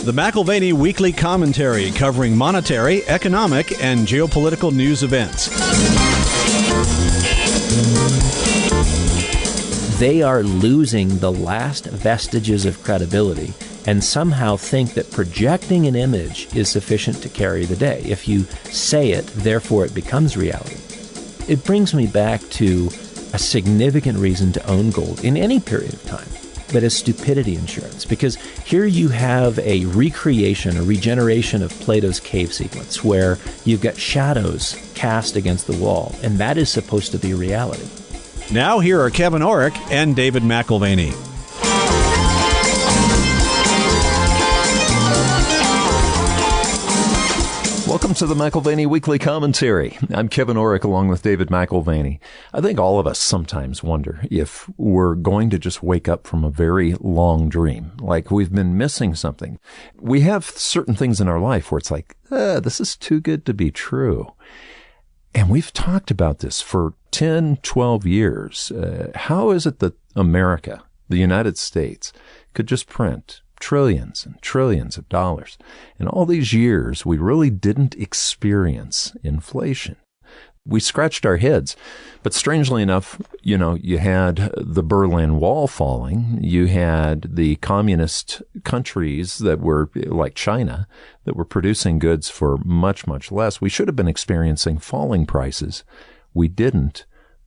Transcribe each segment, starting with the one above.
The McAlvany Weekly Commentary, covering monetary, economic, and geopolitical news events. They are losing the last vestiges of credibility and somehow think that projecting an image is sufficient to carry the day. If you say it, therefore it becomes reality. It brings me back to a significant reason to own gold in any period of time. That is stupidity insurance, because here you have a recreation, a regeneration of Plato's cave sequence, where you've got shadows cast against the wall, and that is supposed to be reality. Now here are Kevin Orrick and David McAlvany. Welcome to the McAlvany Weekly Commentary. I'm Kevin Orrick along with David McAlvany. I think all of us sometimes wonder if we're going to just wake up from a very long dream, like we've been missing something. We have certain things in our life where it's like, this is too good to be true. And we've talked about this for 10, 12 years. How is it that America, the United States, could just print trillions and trillions of dollars? In all these years, we really didn't experience inflation. We scratched our heads. But strangely enough, you had the Berlin Wall falling. You had the communist countries that were like China that were producing goods for much, much less. We should have been experiencing falling prices. We didn't.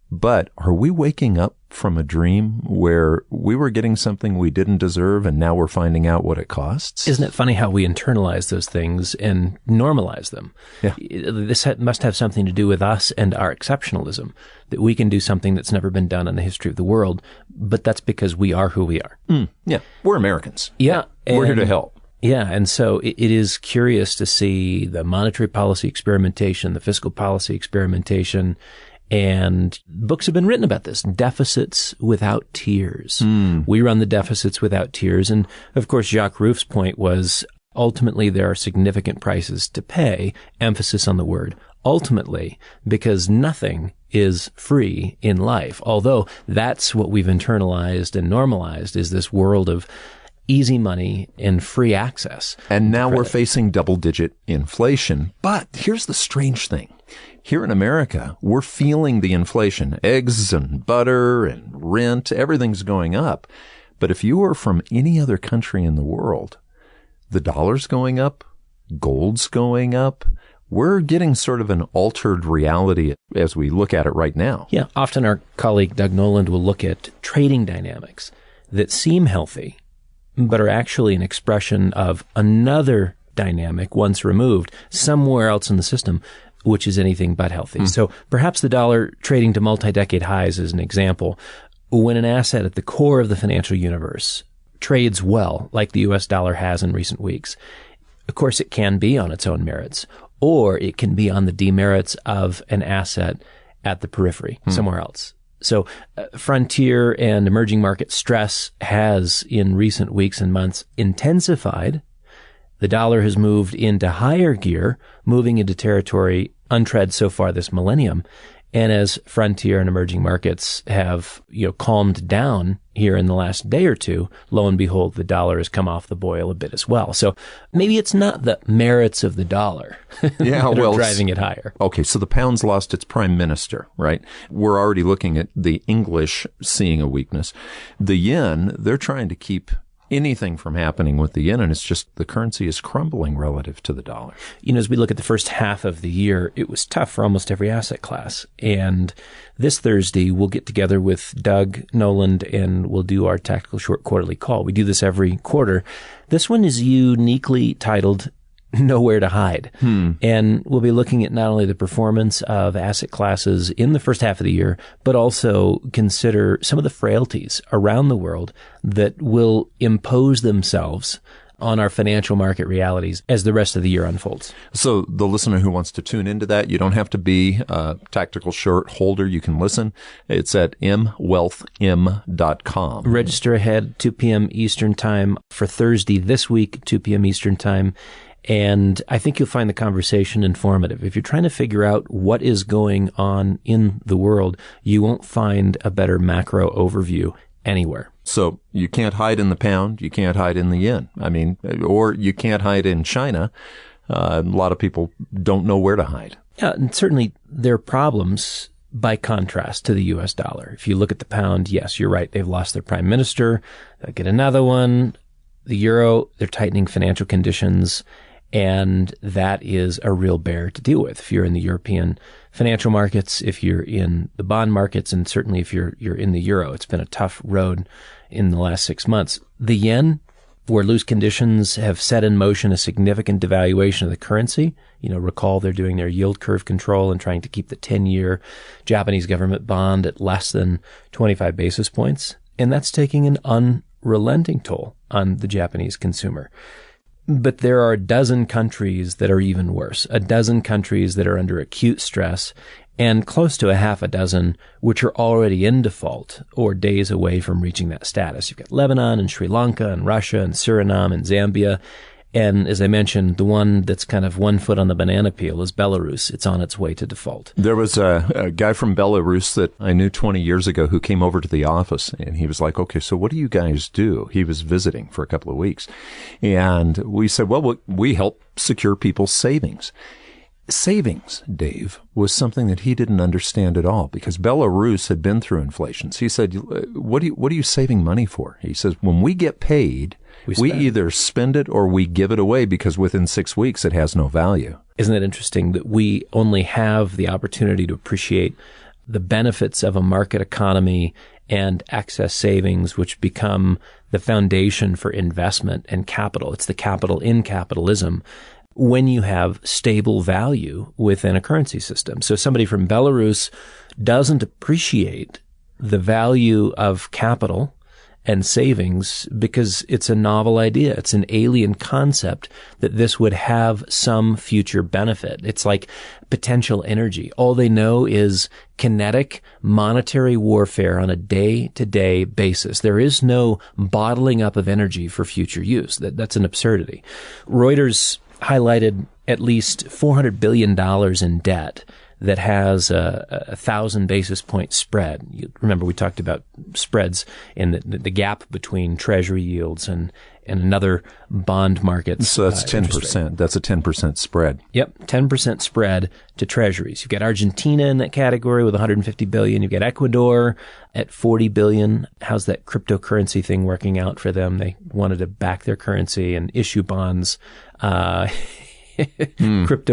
But are we waking up from a dream where we were getting something we didn't deserve and now we're finding out what it costs? Isn't it funny how we internalize those things and normalize them? Yeah. This must have something to do with us and our exceptionalism, that we can do something that's never been done in the history of the world, but that's because we are who we are. Yeah, we're Americans. Yeah. We're here to help. Yeah, and so it is curious to see the monetary policy experimentation, the fiscal policy experimentation. And books have been written about this. Deficits without tears. We run the deficits without tears. And of course, Jacques Ruff's point was ultimately there are significant prices to pay, emphasis on the word ultimately, because nothing is free in life. Although that's what we've internalized and normalized, is this world of easy money and free access. And now we're facing double-digit inflation. But here's the strange thing. Here in America, we're feeling the inflation. Eggs and butter and rent, everything's going up. But if you are from any other country in the world, the dollar's going up, gold's going up. We're getting sort of an altered reality as we look at it right now. Yeah, often our colleague Doug Noland will look at trading dynamics that seem healthy, but are actually an expression of another dynamic once removed somewhere else in the system, which is anything but healthy. So perhaps the dollar trading to multi-decade highs is an example. When an asset at the core of the financial universe trades well, like the U.S. dollar has in recent weeks, of course it can be on its own merits, or it can be on the demerits of an asset at the periphery, somewhere else. So frontier and emerging market stress has, in recent weeks and months, intensified. The dollar has moved into higher gear, moving into territory untread so far this millennium. And as frontier and emerging markets have, calmed down here in the last day or two, lo and behold, the dollar has come off the boil a bit as well. So maybe it's not the merits of the dollar that are driving it higher. Okay, so the pound's lost its prime minister, right? We're already looking at the English seeing a weakness. The yen, they're trying to keep anything from happening with the yen, and it's just the currency is crumbling relative to the dollar. As we look at the first half of the year, it was tough for almost every asset class. And this Thursday, we'll get together with Doug Noland and we'll do our Tactical Short Quarterly Call. We do this every quarter. This one is uniquely titled Nowhere to Hide. And we'll be looking at not only the performance of asset classes in the first half of the year, but also consider some of the frailties around the world that will impose themselves on our financial market realities as the rest of the year unfolds. So the listener who wants to tune into that, you don't have to be a tactical short holder. You can listen. It's at mwealthm.com. Register ahead, 2 p.m. Eastern Time for Thursday this week, 2 p.m. Eastern Time. And I think you'll find the conversation informative. If you're trying to figure out what is going on in the world, you won't find a better macro overview anywhere. So you can't hide in the pound, you can't hide in the yen. I mean, or you can't hide in China. A lot of people don't know where to hide. Yeah, and certainly there are problems by contrast to the U.S. dollar. If you look at the pound, yes, you're right. They've lost their prime minister. They'll get another one. The euro, they're tightening financial conditions, and that is a real bear to deal with. If you're in the European financial markets, if you're in the bond markets, and certainly if you're in the euro, it's been a tough road in the last 6 months. The yen, where loose conditions have set in motion a significant devaluation of the currency. Recall they're doing their yield curve control and trying to keep the 10-year Japanese government bond at less than 25 basis points. And that's taking an unrelenting toll on the Japanese consumer. But there are a dozen countries that are even worse, a dozen countries that are under acute stress, and close to a half a dozen which are already in default or days away from reaching that status. You've got Lebanon and Sri Lanka and Russia and Suriname and Zambia. And as I mentioned, the one that's kind of 1 foot on the banana peel is Belarus. It's on its way to default. There was a guy from Belarus that I knew 20 years ago who came over to the office, and he was like, okay, so what do you guys do? He was visiting for a couple of weeks. And we said, well, we help secure people's savings. Savings, Dave, was something that he didn't understand at all because Belarus had been through inflation. So he said, what are you saving money for? He says, when we get paid, we either spend it or we give it away because within 6 weeks it has no value. Isn't it interesting that we only have the opportunity to appreciate the benefits of a market economy and excess savings, which become the foundation for investment and capital? It's the capital in capitalism when you have stable value within a currency system. So somebody from Belarus doesn't appreciate the value of capital and savings because it's a novel idea. It's an alien concept that this would have some future benefit. It's like potential energy. All they know is kinetic monetary warfare on a day-to-day basis. There is no bottling up of energy for future use. That's an absurdity. Reuters highlighted at least $400 billion in debt that has a 1,000 basis point spread. You remember we talked about spreads in the gap between treasury yields and another bond markets. So that's 10%. That's a 10% spread. Yep, 10% spread to treasuries. You've got Argentina in that category with $150 billion. You've got Ecuador at $40 billion. How's that cryptocurrency thing working out for them? They wanted to back their currency and issue bonds. Crypto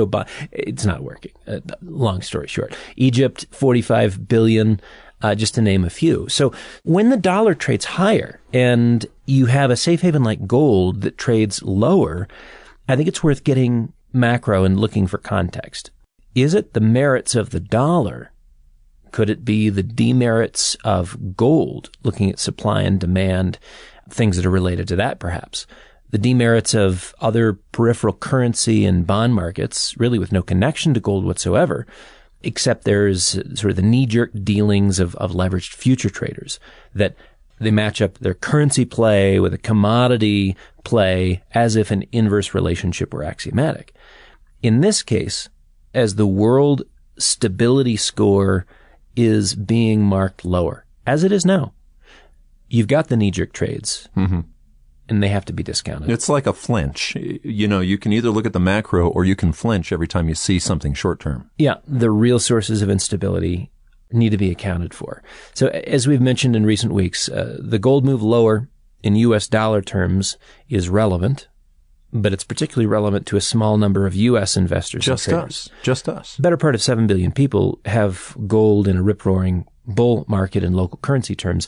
bond. It's not working. Long story short. Egypt, $45 billion. Just to name a few. So when the dollar trades higher and you have a safe haven like gold that trades lower, I think it's worth getting macro and looking for context. Is it the merits of the dollar? Could it be the demerits of gold, looking at supply and demand, things that are related to that perhaps? The demerits of other peripheral currency and bond markets, really with no connection to gold whatsoever, except there's sort of the knee-jerk dealings of leveraged future traders, that they match up their currency play with a commodity play as if an inverse relationship were axiomatic. In this case, as the world stability score is being marked lower, as it is now, you've got the knee-jerk trades. Mm-hmm. And they have to be discounted. It's like a flinch. You can either look at the macro or you can flinch every time you see something short term. Yeah, the real sources of instability need to be accounted for. So as we've mentioned in recent weeks, the gold move lower in U.S. dollar terms is relevant, but it's particularly relevant to a small number of U.S. investors. Just us. The better part of 7 billion people have gold in a rip-roaring bull market in local currency terms.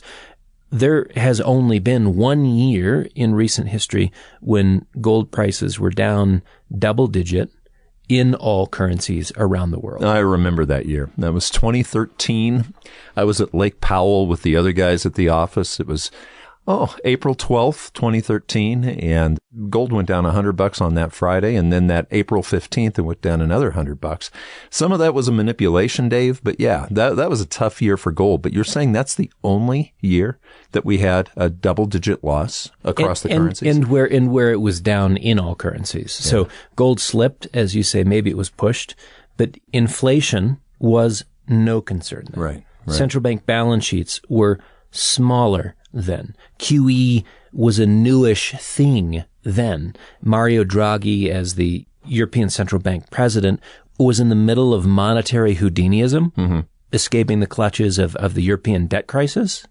There has only been 1 year in recent history when gold prices were down double-digit in all currencies around the world. I remember that year. That was 2013. I was at Lake Powell with the other guys at the office. It was, April 12th, 2013, and gold went down $100 on that Friday, and then that April 15th, it went down another $100. Some of that was a manipulation, Dave, but yeah, that was a tough year for gold. But you're saying that's the only year that we had a double-digit loss across the currencies? And where it was down in all currencies. Yeah. So gold slipped, as you say, maybe it was pushed, but inflation was no concern there. Right. Central bank balance sheets were smaller then. QE was a newish thing then. Mario Draghi, as the European Central Bank president, was in the middle of monetary Houdiniism, escaping the clutches of the European debt crisis.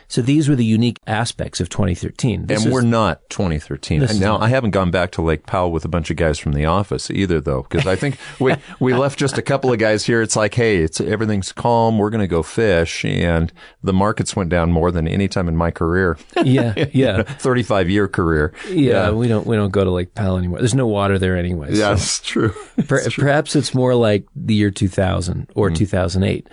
So these were the unique aspects of 2013. We're not 2013. Now, I haven't gone back to Lake Powell with a bunch of guys from the office either, though, because I think we left just a couple of guys here. It's like, hey, everything's calm. We're going to go fish. And the markets went down more than any time in my career. Yeah. 35-year career. Yeah, we don't go to Lake Powell anymore. There's no water there anyway. Yeah, that's true. Perhaps it's more like the year 2000 or 2008.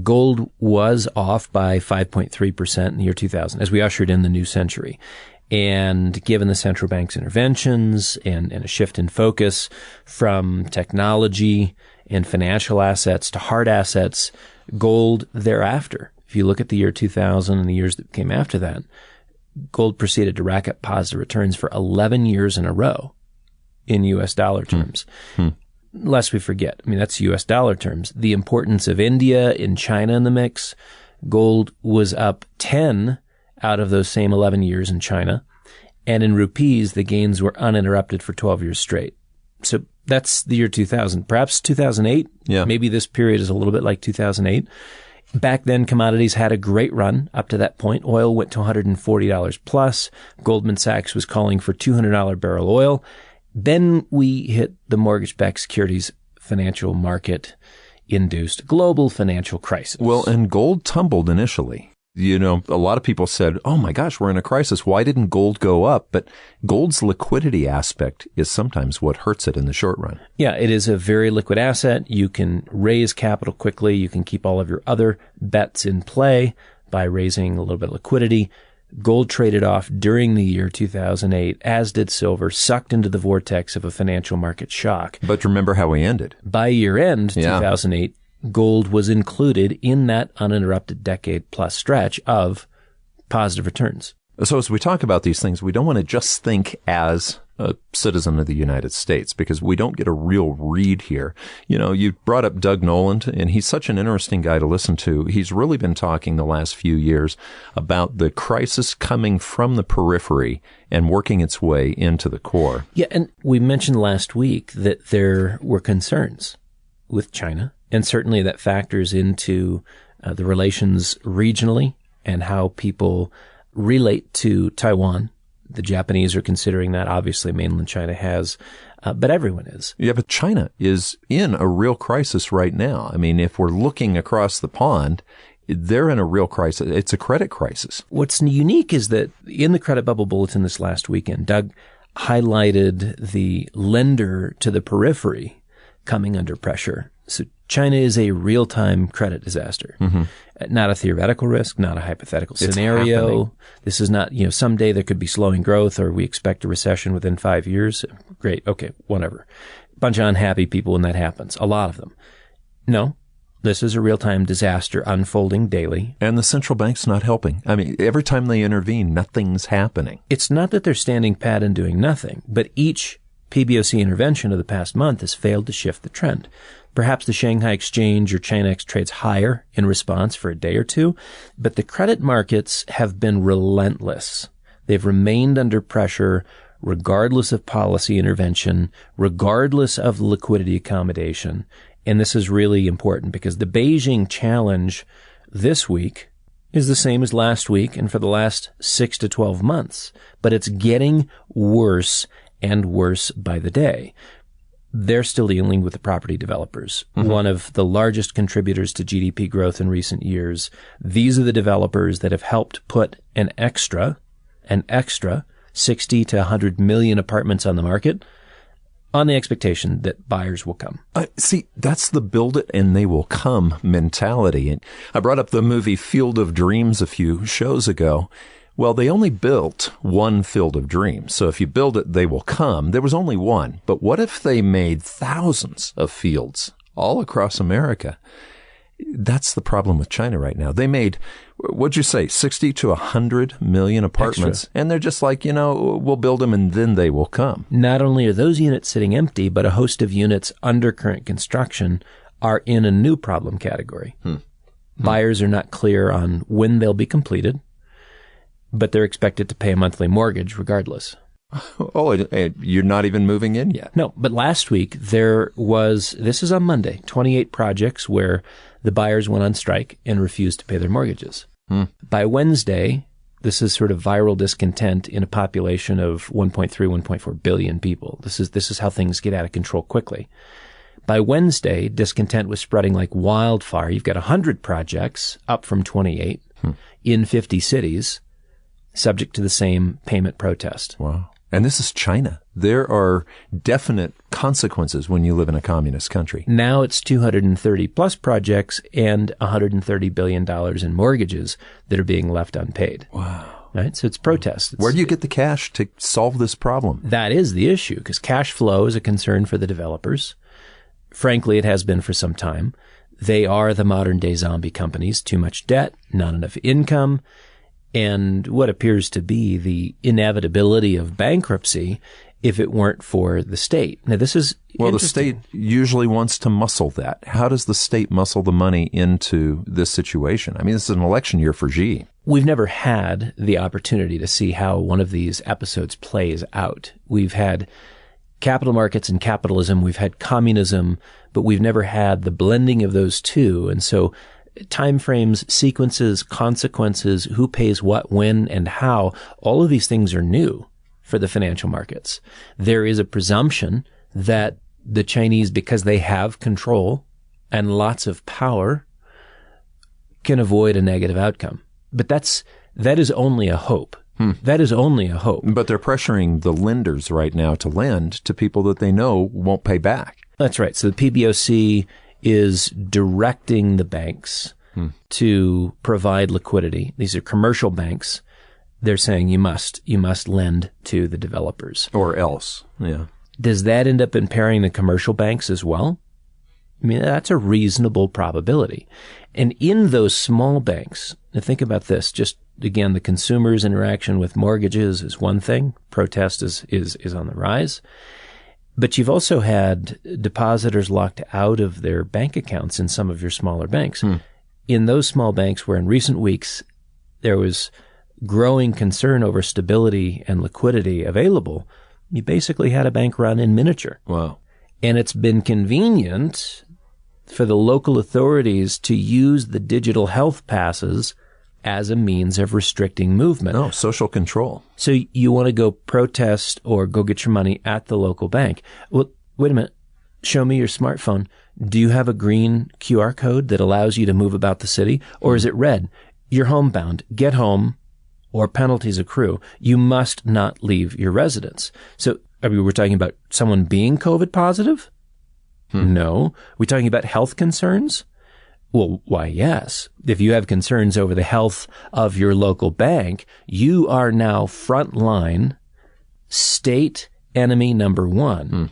Gold was off by 5.3% in the year 2000 as we ushered in the new century. And given the central bank's interventions and a shift in focus from technology and financial assets to hard assets, gold thereafter, if you look at the year 2000 and the years that came after that, gold proceeded to rack up positive returns for 11 years in a row in U.S. dollar terms. Lest we forget, that's U.S. dollar terms, the importance of India and China in the mix. Gold was up 10 out of those same 11 years in China. And in rupees, the gains were uninterrupted for 12 years straight. So that's the year 2000. Perhaps 2008. Yeah. Maybe this period is a little bit like 2008. Back then, commodities had a great run up to that point. Oil went to $140 plus. Goldman Sachs was calling for $200 barrel oil. Then we hit the mortgage-backed securities financial market-induced global financial crisis. Well, and gold tumbled initially. A lot of people said, oh my gosh, we're in a crisis. Why didn't gold go up? But gold's liquidity aspect is sometimes what hurts it in the short run. Yeah, it is a very liquid asset. You can raise capital quickly. You can keep all of your other bets in play by raising a little bit of liquidity. Gold traded off during the year 2008, as did silver, sucked into the vortex of a financial market shock. But remember how we ended. By year end, 2008, gold was included in that uninterrupted decade-plus stretch of positive returns. So as we talk about these things, we don't want to just think as a citizen of the United States, because we don't get a real read here. You brought up Doug Noland, and he's such an interesting guy to listen to. He's really been talking the last few years about the crisis coming from the periphery and working its way into the core. Yeah, and we mentioned last week that there were concerns with China, and certainly that factors into the relations regionally and how people relate to Taiwan. The Japanese are considering that. Obviously, mainland China has, but everyone is. Yeah, but China is in a real crisis right now. If we're looking across the pond, they're in a real crisis. It's a credit crisis. What's unique is that in the Credit Bubble Bulletin this last weekend, Doug highlighted the lender to the periphery coming under pressure. So China is a real-time credit disaster. Not a theoretical risk, not a hypothetical scenario. This is not, someday there could be slowing growth or we expect a recession within 5 years. Great. Okay. Whatever. Bunch of unhappy people when that happens. A lot of them. No. This is a real-time disaster unfolding daily. And the central bank's not helping. Every time they intervene, nothing's happening. It's not that they're standing pat and doing nothing, but each PBOC intervention of the past month has failed to shift the trend. Perhaps the Shanghai Exchange or Chinex trades higher in response for a day or two, but the credit markets have been relentless. They've remained under pressure regardless of policy intervention, regardless of liquidity accommodation. And this is really important because the Beijing challenge this week is the same as last week and for the last 6 to 12 months, but it's getting worse and worse by the day. They're still dealing with the property developers, one of the largest contributors to GDP growth in recent years. These are the developers that have helped put an extra 60 to 100 million apartments on the market on the expectation that buyers will come. See, that's the build it and they will come mentality. And I brought up the movie Field of Dreams a few shows ago. Well, they only built one Field of Dreams. So if you build it, they will come. There was only one. But what if they made thousands of fields all across America? That's the problem with China right now. They made, what'd you say, 60 to 100 million apartments. Extra. And they're just like, we'll build them and then they will come. Not only are those units sitting empty, but a host of units under current construction are in a new problem category. Buyers are not clear on when they'll be completed. but they're expected to pay a monthly mortgage regardless. Oh, you're not even moving in yet. No, but last week this is on Monday, 28 projects where the buyers went on strike and refused to pay their mortgages. By Wednesday, this is sort of viral discontent in a population of 1.3, 1.4 billion people. This is how things get out of control quickly. By Wednesday, discontent was spreading like wildfire. You've got 100 projects, up from 28, in 50 cities, subject to the same payment protest. Wow. And this is China. There are definite consequences when you live in a communist country. Now it's 230 plus projects and $130 billion in mortgages that are being left unpaid. Wow. Right? So it's protests. Where do you get the cash to solve this problem? That is the issue, because cash flow is a concern for the developers. Frankly, it has been for some time. They are the modern day zombie companies. Too much debt, not enough income, and what appears to be the inevitability of bankruptcy if it weren't for the state. Now, this is the state usually wants to muscle that. How does the state muscle the money into this situation? I mean, this is an election year for Xi. We've never had the opportunity to see how one of these episodes plays out. We've had capital markets and capitalism. We've had communism, but we've never had the blending of those two. And so timeframes, sequences, consequences, who pays what, when, and how, all of these things are new for the financial markets. There is a presumption that the Chinese, because they have control and lots of power, can avoid a negative outcome. But that is only a hope. That is only a hope. But they're pressuring the lenders right now to lend to people that they know won't pay back. That's right. So the PBOC is directing the banks to provide liquidity. These are commercial banks. They're saying you must lend to the developers. Or else. Yeah. Does that end up impairing the commercial banks as well? I mean, that's a reasonable probability. And in those small banks, now think about this, just again, the consumer's interaction with mortgages is one thing. Protest is on the rise. But you've also had depositors locked out of their bank accounts in some of your smaller banks. In those small banks where in recent weeks there was growing concern over stability and liquidity available, you basically had a bank run in miniature. Wow. And it's been convenient for the local authorities to use the digital health passes as a means of restricting movement. No, social control. So you want to go protest or go get your money at the local bank. Well, wait a minute. Show me your smartphone. Do you have a green QR code that allows you to move about the city? Or is it red? You're homebound. Get home or penalties accrue. You must not leave your residence. So we're talking about someone being COVID positive? No. We're talking about health concerns? Well, why, yes. If you have concerns over the health of your local bank, you are now frontline state enemy number one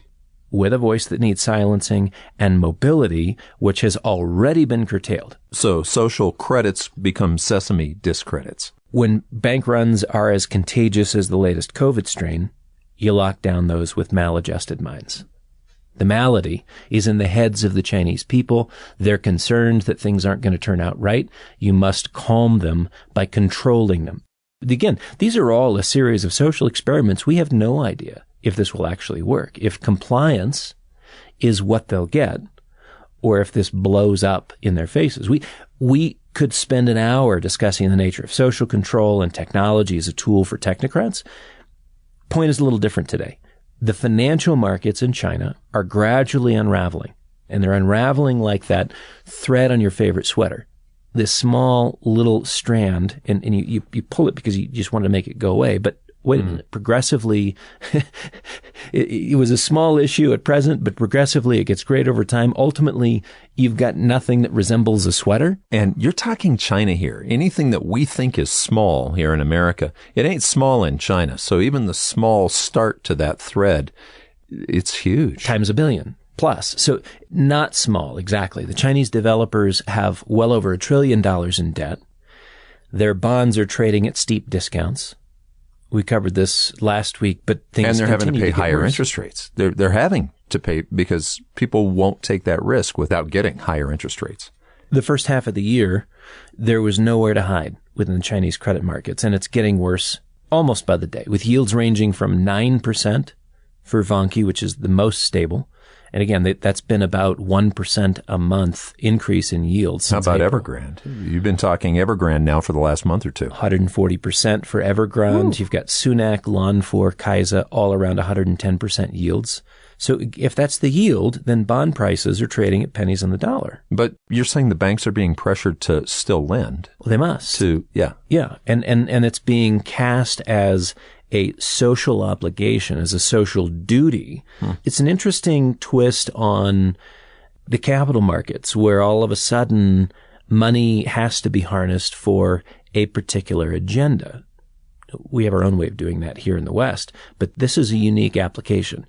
with a voice that needs silencing and mobility, which has already been curtailed. So social credits become sesame discredits. When bank runs are as contagious as the latest COVID strain, you lock down those with maladjusted minds. The malady is in the heads of the Chinese people. They're concerned that things aren't going to turn out right. You must calm them by controlling them. Again, these are all a series of social experiments. We have no idea if this will actually work, if compliance is what they'll get, or if this blows up in their faces. We could spend an hour discussing the nature of social control and technology as a tool for technocrats. Point is a little different today. The financial markets in China are gradually unraveling, and they're unraveling like that thread on your favorite sweater. This small little strand, and you pull it because you just want to make it go away. But wait a minute, progressively, it was a small issue at present, but progressively it gets great over time. Ultimately, you've got nothing that resembles a sweater. And you're talking China here. Anything that we think is small here in America, it ain't small in China. So even the small start to that thread, it's huge. Times a billion plus. So not small, exactly. The Chinese developers have well over $1 trillion in debt. Their bonds are trading at steep discounts. We covered this last week, but things and they're having to pay higher worse. Interest rates. They're having to pay because people won't take that risk without getting higher interest rates. The first half of the year, there was nowhere to hide within the Chinese credit markets, and it's getting worse almost by the day, with yields ranging from 9% for Vanke, which is the most stable. And again, that's been about 1% a month increase in yields. How about April. Evergrande? You've been talking Evergrande now for the last month or two. 140% for Evergrande. Ooh. You've got Sunac, Lanfor, Kaisa, all around 110% yields. So if that's the yield, then bond prices are trading at pennies on the dollar. But you're saying the banks are being pressured to still lend. Well, they must. Yeah. And it's being cast as a social obligation, as a social duty. It's an interesting twist on the capital markets, where all of a sudden money has to be harnessed for a particular agenda. We have our own way of doing that here in the West, but this is a unique application.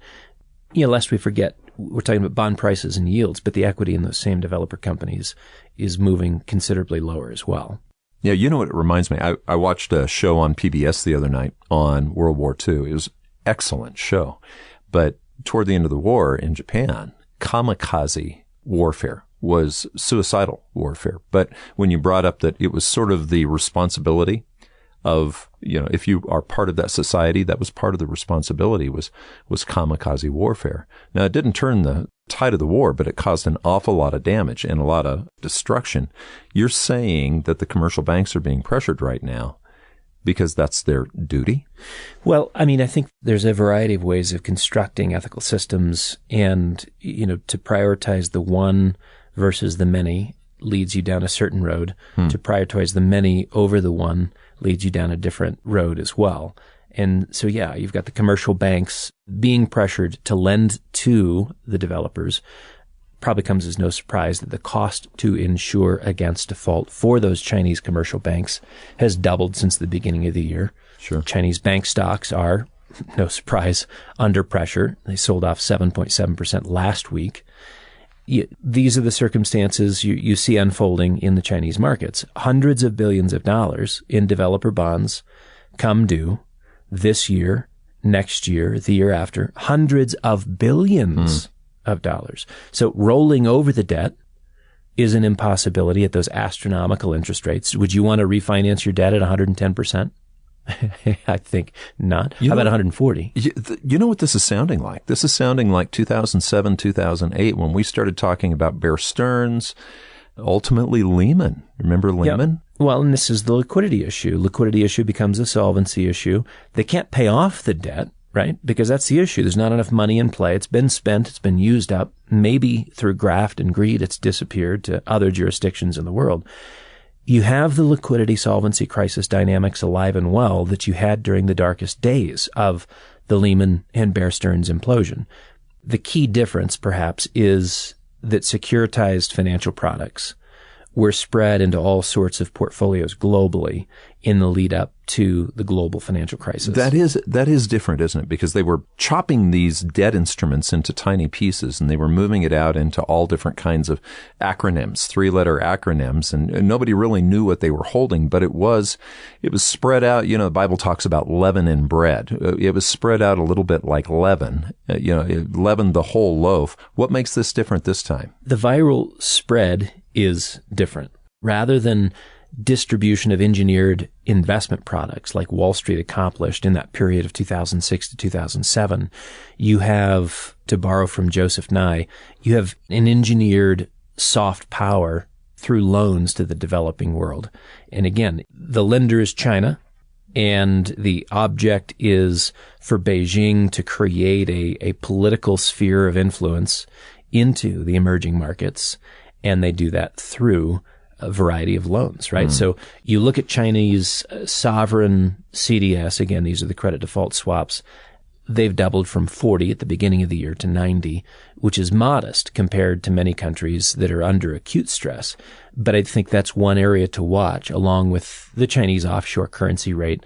Lest we forget, we're talking about bond prices and yields, but the equity in those same developer companies is moving considerably lower as well. Yeah, you know what it reminds me? I watched a show on PBS the other night on World War II. It was an excellent show. But toward the end of the war in Japan, kamikaze warfare was suicidal warfare. But when you brought up that it was sort of the responsibility of, if you are part of that society, that was part of the responsibility was kamikaze warfare. Now, it didn't turn the tide of the war, but it caused an awful lot of damage and a lot of destruction. You're saying that the commercial banks are being pressured right now because that's their duty? Well, I think there's a variety of ways of constructing ethical systems, and, to prioritize the one versus the many leads you down a certain road. To prioritize the many over the one leads you down a different road as well. And so, yeah, you've got the commercial banks being pressured to lend to the developers. Probably comes as no surprise that the cost to insure against default for those Chinese commercial banks has doubled since the beginning of the year. Sure. Chinese bank stocks are, no surprise, under pressure. They sold off 7.7% last week. These are the circumstances you see unfolding in the Chinese markets. Hundreds of billions of dollars in developer bonds come due this year, next year, the year after. Hundreds of billions of dollars. So rolling over the debt is an impossibility at those astronomical interest rates. Would you want to refinance your debt at 110%? I think not. How about 140? You know what this is sounding like? This is sounding like 2007, 2008, when we started talking about Bear Stearns, ultimately Lehman. Remember Lehman? Yep. Well, and this is the liquidity issue. Liquidity issue becomes a solvency issue. They can't pay off the debt, right? Because that's the issue. There's not enough money in play. It's been spent. It's been used up. Maybe through graft and greed, it's disappeared to other jurisdictions in the world. You have the liquidity solvency crisis dynamics alive and well that you had during the darkest days of the Lehman and Bear Stearns implosion. The key difference, perhaps, is that securitized financial products were spread into all sorts of portfolios globally in the lead up to the global financial crisis. That is different, isn't it? Because they were chopping these debt instruments into tiny pieces, and they were moving it out into all different kinds of acronyms, 3-letter acronyms, and nobody really knew what they were holding, but it was spread out. The Bible talks about leaven in bread. It was spread out a little bit like leaven. It leavened the whole loaf. What makes this different this time? The viral spread is different. Rather than distribution of engineered investment products like Wall Street accomplished in that period of 2006 to 2007, you have, to borrow from Joseph Nye, you have an engineered soft power through loans to the developing world. And again, the lender is China, and the object is for Beijing to create a political sphere of influence into the emerging markets. And they do that through a variety of loans, right? So you look at Chinese sovereign CDS, again, these are the credit default swaps. They've doubled from 40 at the beginning of the year to 90, which is modest compared to many countries that are under acute stress. But I think that's one area to watch, along with the Chinese offshore currency rate,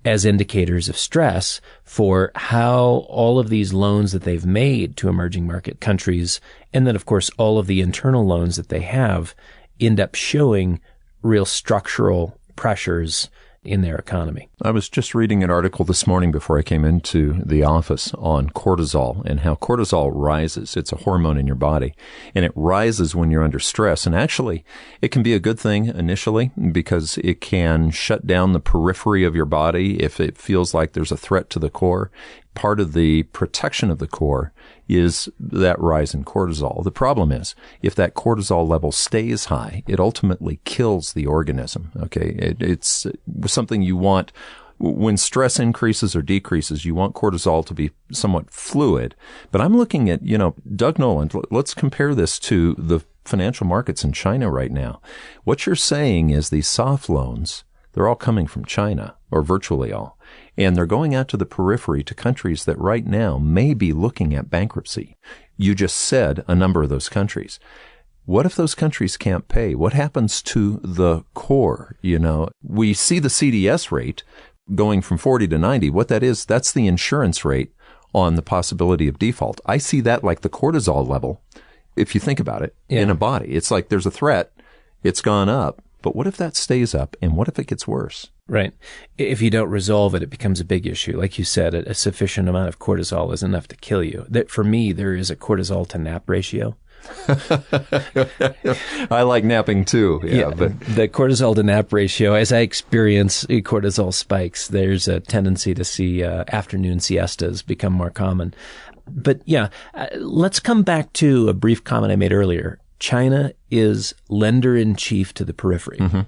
as indicators of stress for how all of these loans that they've made to emerging market countries, and then, of course, all of the internal loans that they have, end up showing real structural pressures in their economy. I was just reading an article this morning before I came into the office on cortisol and how cortisol rises. It's a hormone in your body, and it rises when you're under stress. And actually, it can be a good thing initially because it can shut down the periphery of your body if it feels like there's a threat to the core. Part of the protection of the core is that rise in cortisol. The problem is, if that cortisol level stays high, it ultimately kills the organism. Okay, it's something you want. When stress increases or decreases, you want cortisol to be somewhat fluid. But I'm looking at, Doug Noland, let's compare this to the financial markets in China right now. What you're saying is these soft loans, they're all coming from China, or virtually all. And they're going out to the periphery to countries that right now may be looking at bankruptcy. You just said a number of those countries. What if those countries can't pay? What happens to the core? We see the CDS rate going from 40 to 90. What that is, that's the insurance rate on the possibility of default. I see that like the cortisol level, if you think about it, in a body. It's like there's a threat. It's gone up. But what if that stays up, and what if it gets worse? Right. If you don't resolve it, it becomes a big issue. Like you said, a sufficient amount of cortisol is enough to kill you. For me, there is a cortisol to nap ratio. I like napping too. But the cortisol to nap ratio, as I experience cortisol spikes, there's a tendency to see afternoon siestas become more common. But let's come back to a brief comment I made earlier. China is lender-in-chief to the periphery. Mm-hmm.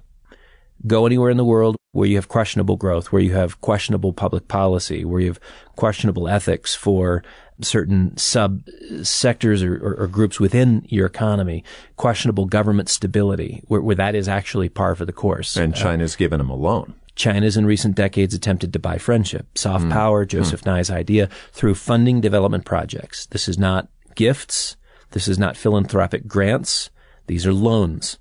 Go anywhere in the world where you have questionable growth, where you have questionable public policy, where you have questionable ethics for certain sub-sectors or groups within your economy, questionable government stability, where that is actually par for the course. And China's given them a loan. China's in recent decades attempted to buy friendship, soft power, Joseph Nye's idea, through funding development projects. This is not gifts. This is not philanthropic grants. These are loans.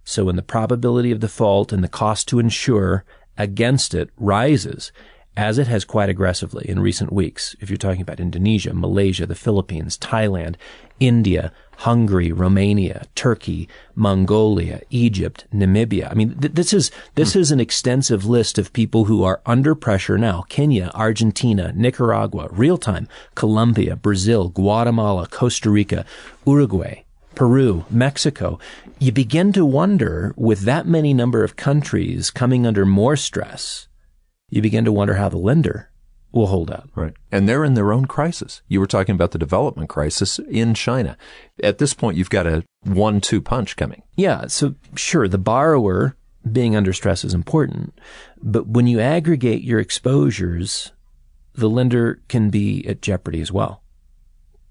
So when the probability of default and the cost to insure against it rises, as it has quite aggressively in recent weeks, if you're talking about Indonesia, Malaysia, the Philippines, Thailand, India, Hungary, Romania, Turkey, Mongolia, Egypt, Namibia. I mean, this is an extensive list of people who are under pressure now. Kenya, Argentina, Nicaragua, real time, Colombia, Brazil, Guatemala, Costa Rica, Uruguay, Peru, Mexico. You begin to wonder, with that many number of countries coming under more stress, you begin to wonder how the lender will hold up. Right. And they're in their own crisis. You were talking about the development crisis in China. At this point, you've got a 1-2 punch coming. Yeah. So sure, the borrower being under stress is important. But when you aggregate your exposures, the lender can be at jeopardy as well.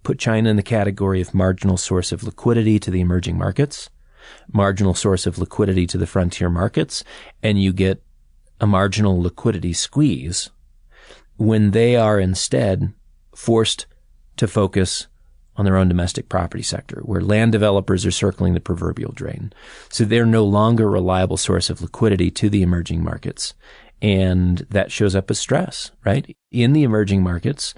Put China in the category of marginal source of liquidity to the emerging markets, marginal source of liquidity to the frontier markets, and you get a marginal liquidity squeeze when they are instead forced to focus on their own domestic property sector, where land developers are circling the proverbial drain. So they're no longer a reliable source of liquidity to the emerging markets. And that shows up as stress, right? In the emerging markets,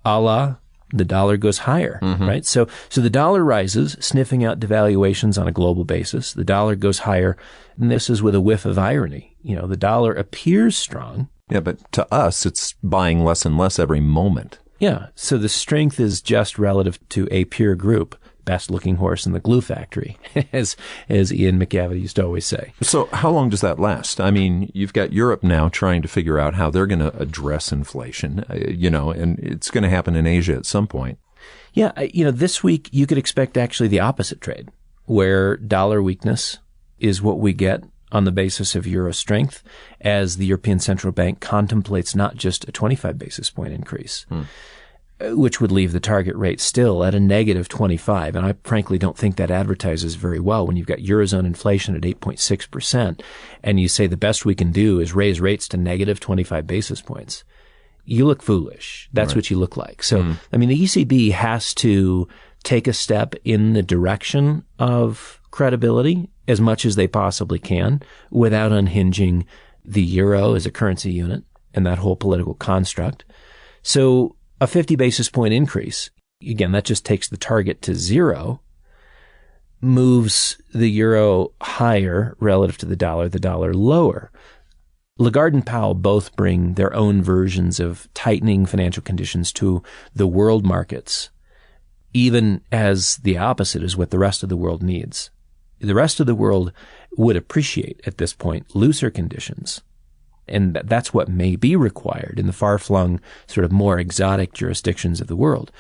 the dollar goes higher, right? So the dollar rises, sniffing out devaluations on a global basis. The dollar goes higher. And this is with a whiff of irony. The dollar appears strong. Yeah, but to us, it's buying less and less every moment. Yeah. So the strength is just relative to a peer group. Best looking horse in the glue factory, as Ian McAlvany used to always say. So how long does that last? I mean, you've got Europe now trying to figure out how they're going to address inflation, and it's going to happen in Asia at some point. Yeah. This week you could expect actually the opposite trade, where dollar weakness is what we get on the basis of euro strength as the European Central Bank contemplates not just a 25 basis point increase, which would leave the target rate still at a negative 25. And I frankly don't think that advertises very well when you've got Eurozone inflation at 8.6% and you say the best we can do is raise rates to negative 25 basis points. You look foolish. That's right. What you look like. So, I mean, the ECB has to take a step in the direction of credibility as much as they possibly can without unhinging the euro as a currency unit and that whole political construct. So a 50 basis point increase, again, that just takes the target to zero, moves the euro higher relative to the dollar lower. Lagarde and Powell both bring their own versions of tightening financial conditions to the world markets, even as the opposite is what the rest of the world needs. The rest of the world would appreciate, at this point, looser conditions. And that's what may be required in the far-flung, sort of more exotic jurisdictions of the world.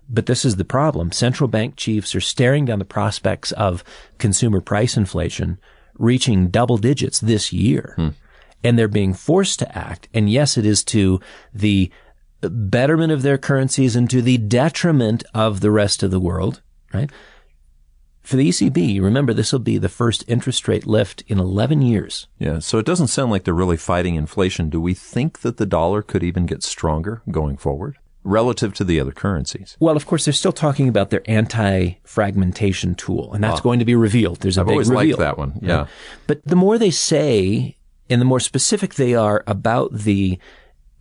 But this is the problem. Central bank chiefs are staring down the prospects of consumer price inflation reaching double digits this year. And they're being forced to act. And yes, it is to the betterment of their currencies and to the detriment of the rest of the world, right? For the ECB, remember, this will be the first interest rate lift in 11 years. Yeah, so it doesn't sound like they're really fighting inflation. Do we think that the dollar could even get stronger going forward relative to the other currencies? Well, of course, they're still talking about their anti-fragmentation tool, and that's going to be revealed. There's a big reveal. I've always liked that one, yeah. But the more they say, and the more specific they are about the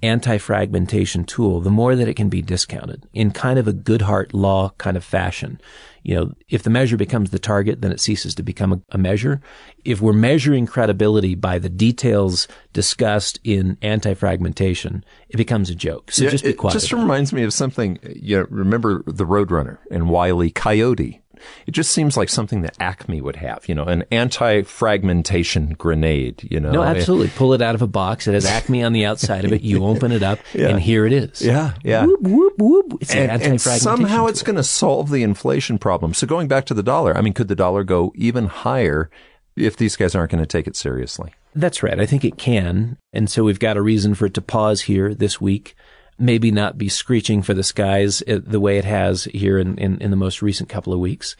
anti-fragmentation tool, the more that it can be discounted in kind of a Goodhart law kind of fashion. You know, if the measure becomes the target, then it ceases to become a measure. If we're measuring credibility by the details discussed in anti-fragmentation, it becomes a joke. So just be quiet. It just reminds me of something, remember the Roadrunner and Wile E. Coyote? It just seems like something that Acme would have, an anti-fragmentation grenade, No, absolutely. Pull it out of a box. It has Acme on the outside of it. You open it up, and here it is. Yeah, yeah. Whoop, whoop, whoop. It's an And anti-fragmentation somehow tool. it's going to solve the inflation problem. So going back to the dollar, could the dollar go even higher if these guys aren't going to take it seriously? That's right. I think it can. And so we've got a reason for it to pause here this week. Maybe not be screeching for the skies the way it has here in the most recent couple of weeks.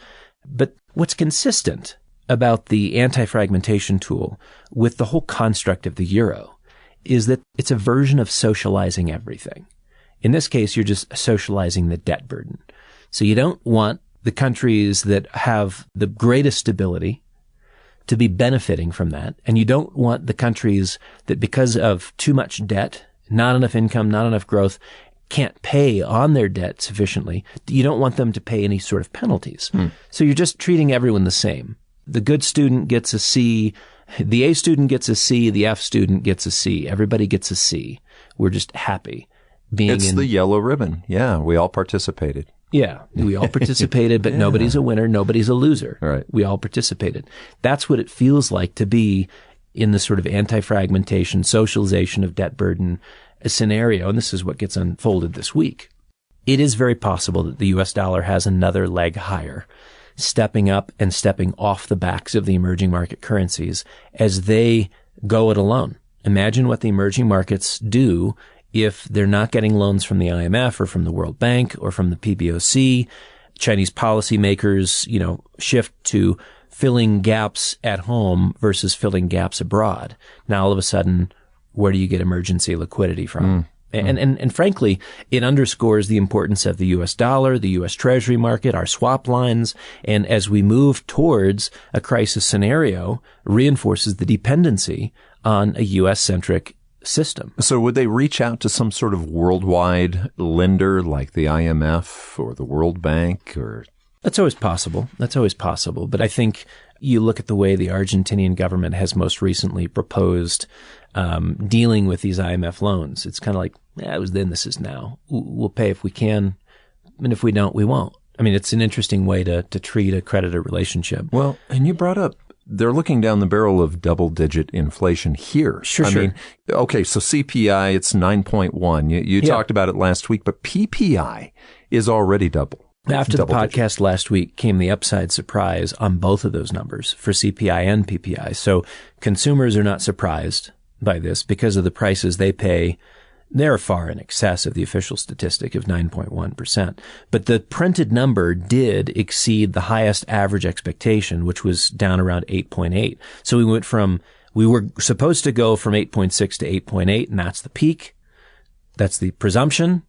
But what's consistent about the anti-fragmentation tool with the whole construct of the euro is that it's a version of socializing everything. In this case, you're just socializing the debt burden. So you don't want the countries that have the greatest stability to be benefiting from that. And you don't want the countries that, because of too much debt, not enough income, not enough growth, can't pay on their debt sufficiently. You don't want them to pay any sort of penalties. So you're just treating everyone the same. The good student gets a C, the A student gets a C, the F student gets a C. Everybody gets a C. We're just happy being It's the yellow ribbon. Yeah, we all participated. Yeah, we all participated, but nobody's a winner, nobody's a loser. Right. We all participated. That's what it feels like to be in the sort of anti-fragmentation, socialization of debt burden scenario, and this is what gets unfolded this week. It is very possible that the U.S. dollar has another leg higher, stepping up and stepping off the backs of the emerging market currencies as they go it alone. Imagine what the emerging markets do if they're not getting loans from the IMF or from the World Bank or from the PBOC. Chinese policymakers, shift to filling gaps at home versus filling gaps abroad. Now, all of a sudden, where do you get emergency liquidity from? And frankly, it underscores the importance of the U.S. dollar, the U.S. Treasury market, our swap lines. And as we move towards a crisis scenario, reinforces the dependency on a U.S.-centric system. So would they reach out to some sort of worldwide lender like the IMF or the World Bank or? That's always possible. But I think you look at the way the Argentinian government has most recently proposed dealing with these IMF loans. It's kind of like, it was then, this is now. We'll pay if we can, and if we don't, we won't. It's an interesting way to treat a creditor relationship. Well, and you brought up, they're looking down the barrel of double-digit inflation here. Sure. Okay, so CPI, it's 9.1. You talked about it last week, but PPI is already double. After the podcast last week came the upside surprise on both of those numbers for CPI and PPI. So consumers are not surprised by this because of the prices they pay. They're far in excess of the official statistic of 9.1%. But the printed number did exceed the highest average expectation, which was down around 8.8. So we were supposed to go from 8.6 to 8.8, and that's the peak. That's the presumption.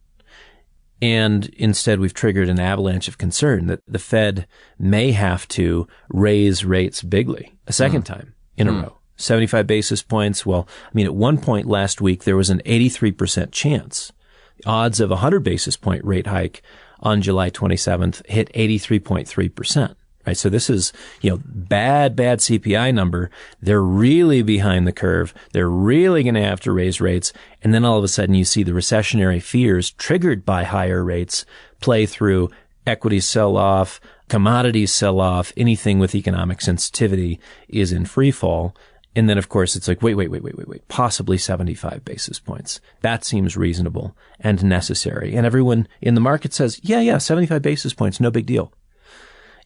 And instead, we've triggered an avalanche of concern that the Fed may have to raise rates bigly a second time in a row. 75 basis points. Well, at one point last week, there was an 83% chance. The odds of a 100 basis point rate hike on July 27th hit 83.3%. right? So this is, bad CPI number. They're really behind the curve. They're really going to have to raise rates. And then all of a sudden you see the recessionary fears triggered by higher rates play through. Equities sell off, commodities sell off, anything with economic sensitivity is in free fall. And then, of course, it's like, wait, possibly 75 basis points. That seems reasonable and necessary. And everyone in the market says, yeah, 75 basis points, no big deal.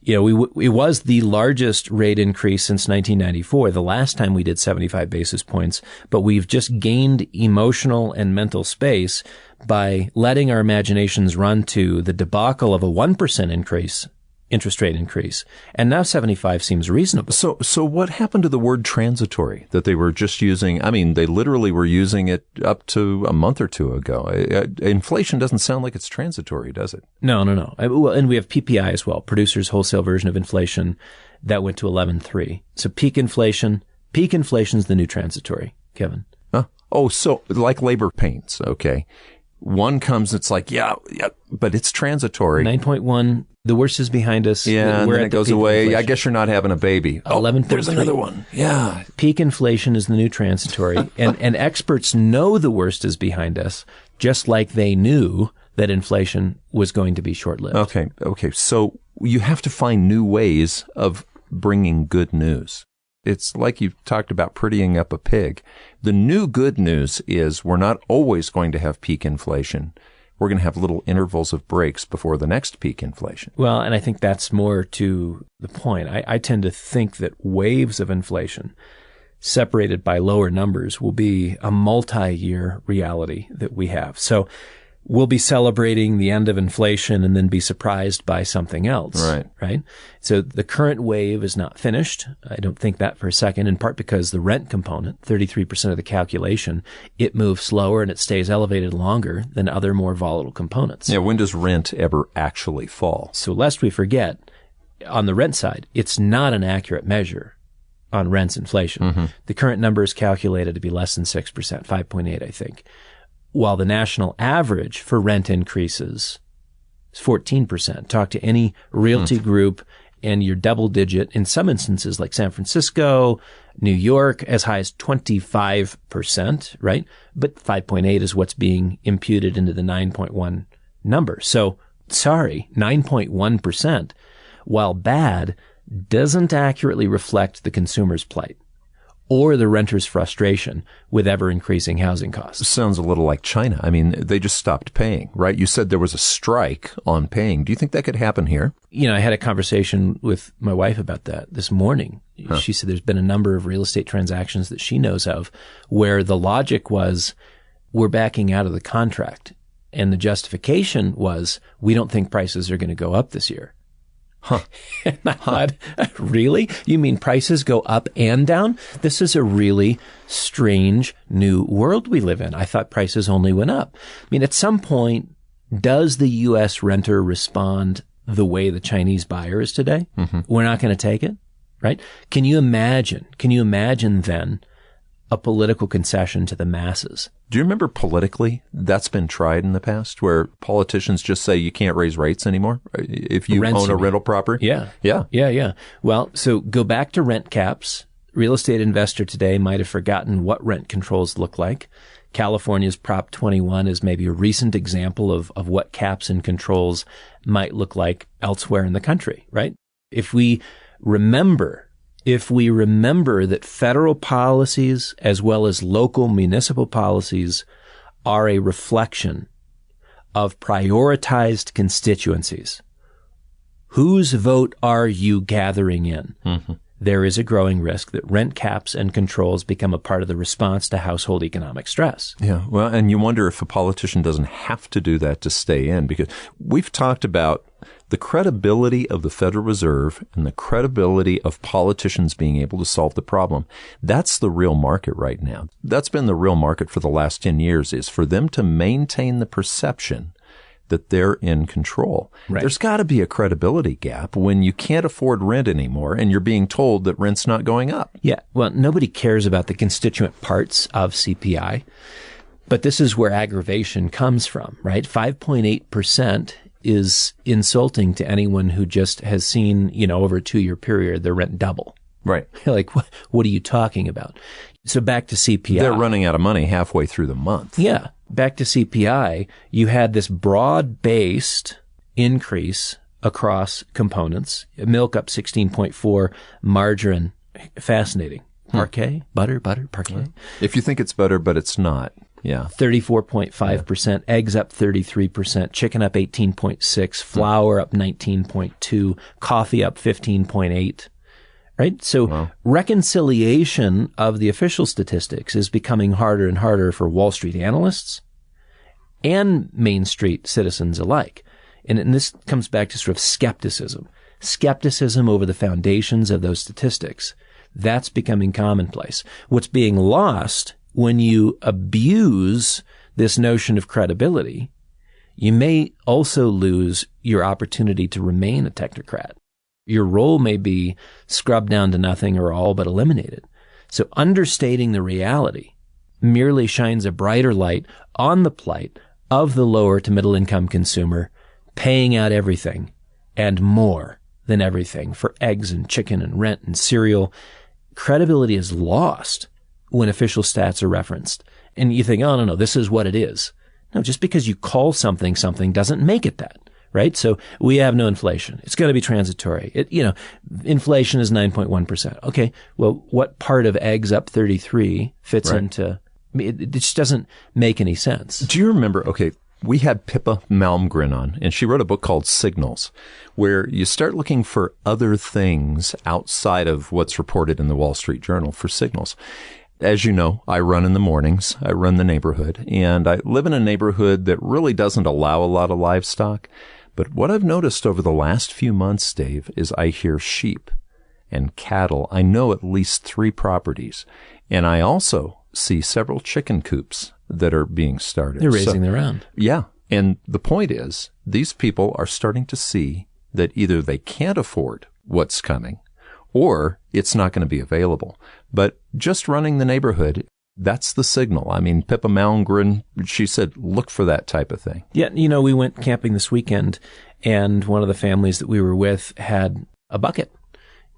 It was the largest rate increase since 1994, the last time we did 75 basis points, but we've just gained emotional and mental space by letting our imaginations run to the debacle of a 1% interest rate increase. And now 75 seems reasonable. So what happened to the word transitory that they were just using? I mean, they literally were using it up to a month or two ago. Inflation doesn't sound like it's transitory, does it? No. Well, and we have PPI as well, producer's wholesale version of inflation, that went to 11.3. So peak inflation is the new transitory, Kevin. Huh? Oh, so like labor pains. Okay. One comes, it's like, yeah, but it's transitory. 9.1. The worst is behind us. Yeah, and then it goes away. I guess you're not having a baby. 11.3. There's another one. Yeah. Peak inflation is the new transitory. and experts know the worst is behind us, just like they knew that inflation was going to be short-lived. Okay. So you have to find new ways of bringing good news. It's like you talked about prettying up a pig. The new good news is we're not always going to have peak inflation. We're going to have little intervals of breaks before the next peak inflation. Well, and I think that's more to the point. I tend to think that waves of inflation separated by lower numbers will be a multi-year reality that we have. So we'll be celebrating the end of inflation and then be surprised by something else. Right? So the current wave is not finished. I don't think that for a second, in part because the rent component, 33% of the calculation, it moves slower and it stays elevated longer than other more volatile components. Yeah, when does rent ever actually fall? So lest we forget, on the rent side, it's not an accurate measure on rents inflation. Mm-hmm. The current number is calculated to be less than 6%, 5.8, I think. While the national average for rent increases is 14%. Talk to any realty group and you're double digit in some instances like San Francisco, New York, as high as 25%, right? But 5.8 is what's being imputed into the 9.1 number. So, 9.1%, while bad, doesn't accurately reflect the consumer's plight or the renter's frustration with ever-increasing housing costs. Sounds a little like China. I mean, they just stopped paying, right? You said there was a strike on paying. Do you think that could happen here? I had a conversation with my wife about that this morning. Huh. She said there's been a number of real estate transactions that she knows of where the logic was, we're backing out of the contract. And the justification was, we don't think prices are going to go up this year. Huh. And I thought, really? You mean prices go up and down? This is a really strange new world we live in. I thought prices only went up. I mean, at some point, does the U.S. renter respond the way the Chinese buyer is today? Mm-hmm. We're not going to take it, right? Can you imagine then a political concession to the masses? Do you remember politically that's been tried in the past where politicians just say you can't raise rates anymore if you own a rental property? Yeah. Well, so go back to rent caps. Real estate investor today might have forgotten what rent controls look like. California's Prop 21 is maybe a recent example of what caps and controls might look like elsewhere in the country, right? If we remember that federal policies as well as local municipal policies are a reflection of prioritized constituencies, whose vote are you gathering in? Mm-hmm. There is a growing risk that rent caps and controls become a part of the response to household economic stress. Yeah, well, and you wonder if a politician doesn't have to do that to stay in, because we've talked about the credibility of the Federal Reserve and the credibility of politicians being able to solve the problem. That's the real market right now. That's been the real market for the last 10 years, is for them to maintain the perception that they're in control. Right. There's got to be a credibility gap when you can't afford rent anymore and you're being told that rent's not going up. Yeah, well, nobody cares about the constituent parts of CPI, but this is where aggravation comes from, right? 5.8% is insulting to anyone who just has seen, over a 2-year period, their rent double. Right. Like, what are you talking about? So back to CPI. They're running out of money halfway through the month. Yeah. Back to CPI, you had this broad-based increase across components. Milk up 16.4, margarine, fascinating. Parquet, butter, parquet. If you think it's butter, but it's not. Yeah. 34.5%, eggs up 33%, chicken up 18.6, flour up 19.2, coffee up 15.8. Right? So reconciliation of the official statistics is becoming harder and harder for Wall Street analysts and Main Street citizens alike. And this comes back to sort of skepticism over the foundations of those statistics. That's becoming commonplace. What's being lost when you abuse this notion of credibility, you may also lose your opportunity to remain a technocrat. Your role may be scrubbed down to nothing or all but eliminated. So understating the reality merely shines a brighter light on the plight of the lower to middle income consumer paying out everything and more than everything for eggs and chicken and rent and cereal. Credibility is lost when official stats are referenced. And you think, oh, no, this is what it is. No, just because you call something doesn't make it that. Right? So we have no inflation. It's going to be transitory. Inflation is 9.1%. Okay. Well, what part of eggs up 33 fits into, it just doesn't make any sense. Do you remember, we had Pippa Malmgren on, and she wrote a book called Signals, where you start looking for other things outside of what's reported in the Wall Street Journal for signals. As you know, I run in the mornings. I run the neighborhood, and I live in a neighborhood that really doesn't allow a lot of livestock. But what I've noticed over the last few months, Dave, is I hear sheep and cattle. I know at least 3 properties. And I also see several chicken coops that are being started. They're raising their own. Yeah. And the point is, these people are starting to see that either they can't afford what's coming or it's not going to be available. But just running the neighborhood, that's the signal. I mean, Pippa Malmgren, she said, look for that type of thing. Yeah, we went camping this weekend, and one of the families that we were with had a bucket,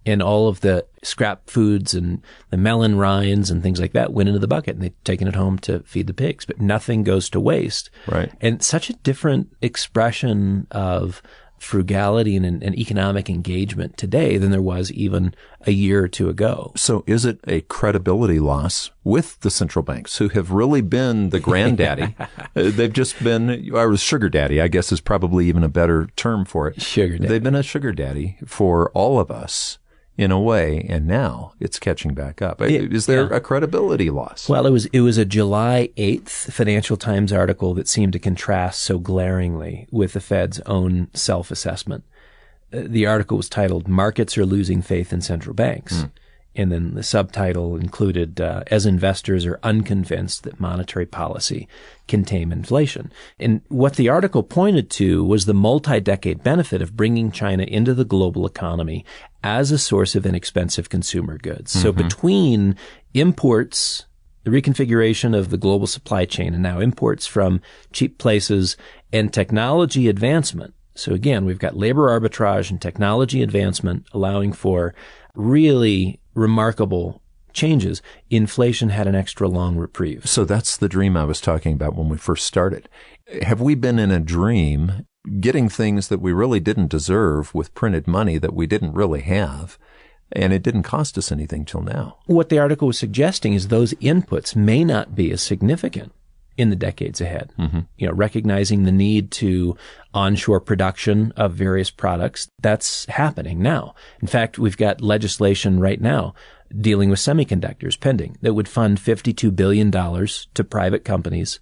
and all of the scrap foods and the melon rinds and things like that went into the bucket, and they'd taken it home to feed the pigs. But nothing goes to waste. Right. And such a different expression of frugality and economic engagement today than there was even a year or two ago. So is it a credibility loss with the central banks who have really been the granddaddy? They've just been, or sugar daddy, I guess is probably even a better term for it. Sugar daddy. They've been a sugar daddy for all of us in a way, and now it's catching back up. Is there a credibility loss? Well, it was a July 8th Financial Times article that seemed to contrast so glaringly with the Fed's own self-assessment. The article was titled, "Markets Are Losing Faith in Central Banks." And then the subtitle included, as investors are unconvinced that monetary policy can tame inflation. And what the article pointed to was the multi-decade benefit of bringing China into the global economy as a source of inexpensive consumer goods. So between imports, the reconfiguration of the global supply chain, and now imports from cheap places, and technology advancement. So again, we've got labor arbitrage and technology advancement allowing for really remarkable changes. Inflation had an extra long reprieve. So that's the dream I was talking about when we first started. Have we been in a dream getting things that we really didn't deserve with printed money that we didn't really have, and it didn't cost us anything till now? What the article was suggesting is those inputs may not be as significant in the decades ahead. Recognizing the need to onshore production of various products, that's happening now. In fact, we've got legislation right now dealing with semiconductors pending that would fund $52 billion to private companies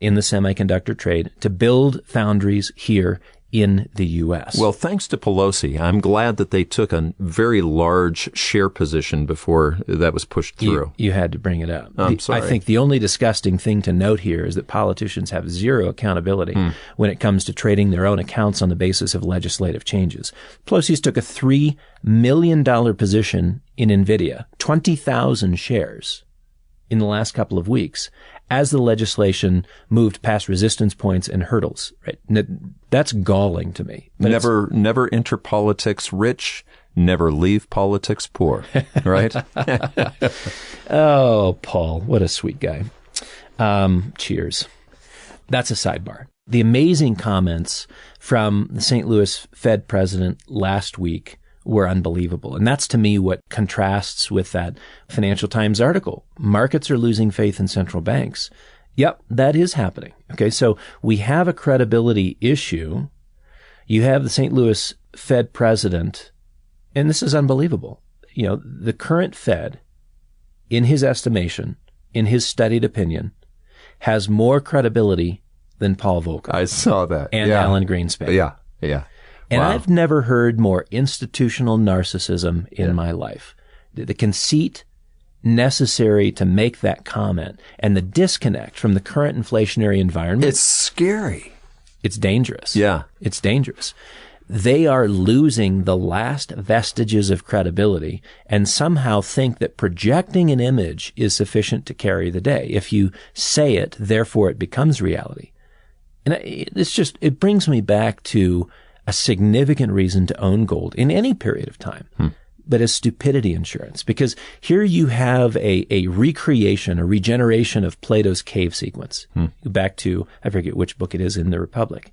in the semiconductor trade to build foundries here in the U.S. Well, thanks to Pelosi, I'm glad that they took a very large share position before that was pushed through. You had to bring it up. I'm sorry. I think the only disgusting thing to note here is that politicians have zero accountability when it comes to trading their own accounts on the basis of legislative changes. Pelosi's took a $3 million position in NVIDIA, 20,000 shares in the last couple of weeks, as the legislation moved past resistance points and hurdles. Right? That's galling to me. But never enter politics rich, never leave politics poor, right? Oh, Paul, what a sweet guy. Cheers. That's a sidebar. The amazing comments from the St. Louis Fed president last week were unbelievable. And that's to me what contrasts with that Financial Times article. Markets are losing faith in central banks. Yep, that is happening. Okay, so we have a credibility issue. You have the St. Louis Fed president, and this is unbelievable. The current Fed, in his estimation, in his studied opinion, has more credibility than Paul Volcker. I saw that. And Alan Greenspan. Yeah. And Wow. I've never heard more institutional narcissism in my life. The conceit necessary to make that comment and the disconnect from the current inflationary environment. It's scary. It's dangerous. Yeah. It's dangerous. They are losing the last vestiges of credibility and somehow think that projecting an image is sufficient to carry the day. If you say it, therefore it becomes reality. And it brings me back to a significant reason to own gold in any period of time. But as stupidity insurance, because here you have a recreation, a regeneration of Plato's cave sequence. Back to, I forget which book it is in the Republic,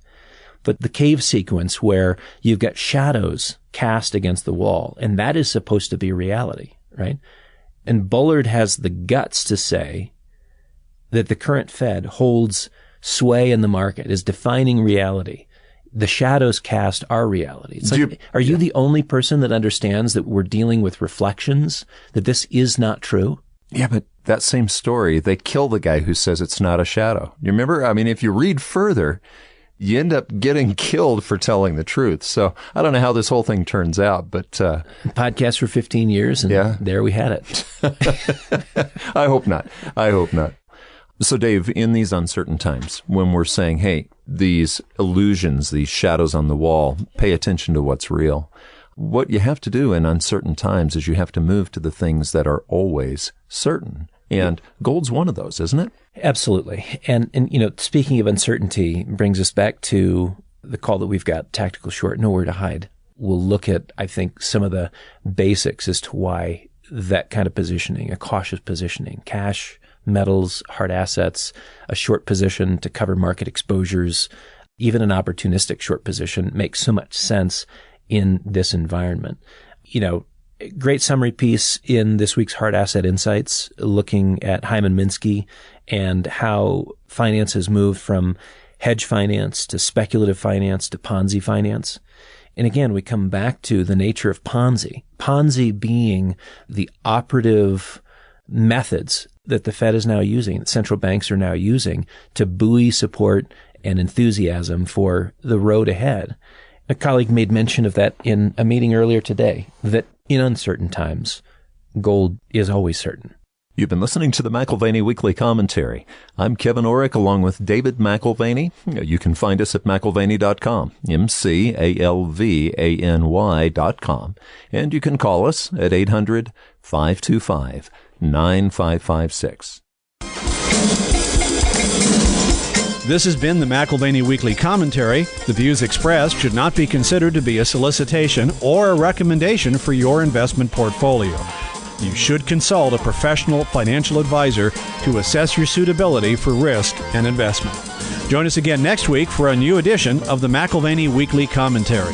but the cave sequence where you've got shadows cast against the wall, and that is supposed to be reality, right? And Bullard has the guts to say that the current Fed holds sway in the market, is defining reality. The shadows cast are reality. It's like, are you the only person that understands that we're dealing with reflections, that this is not true? Yeah, but that same story, they kill the guy who says it's not a shadow. You remember? I mean, if you read further, you end up getting killed for telling the truth. So I don't know how this whole thing turns out, but... Podcast for 15 years, and there we had it. I hope not. So, Dave, in these uncertain times, when we're saying, hey, these illusions, these shadows on the wall, pay attention to what's real, what you have to do in uncertain times is you have to move to the things that are always certain. And gold's one of those, isn't it? Absolutely. And speaking of uncertainty brings us back to the call that we've got, tactical short, nowhere to hide. We'll look at, I think, some of the basics as to why that kind of positioning, a cautious positioning, cash, metals, hard assets, a short position to cover market exposures, even an opportunistic short position makes so much sense in this environment. Great summary piece in this week's Hard Asset Insights looking at Hyman Minsky and how finance has moved from hedge finance to speculative finance to Ponzi finance. And again, we come back to the nature of Ponzi. Ponzi being the operative methods that the Fed is now using, that central banks are now using to buoy support and enthusiasm for the road ahead. A colleague made mention of that in a meeting earlier today, that in uncertain times, gold is always certain. You've been listening to the McAlvany Weekly Commentary. I'm Kevin Orrick along with David McAlvany. You can find us at McAlvany.com, McAlvany.com. And you can call us at 800-525-9556. This has been the McAlvany Weekly Commentary. The views expressed should not be considered to be a solicitation or a recommendation for your investment portfolio. You should consult a professional financial advisor to assess your suitability for risk and investment. Join us again next week for a new edition of the McAlvany Weekly Commentary.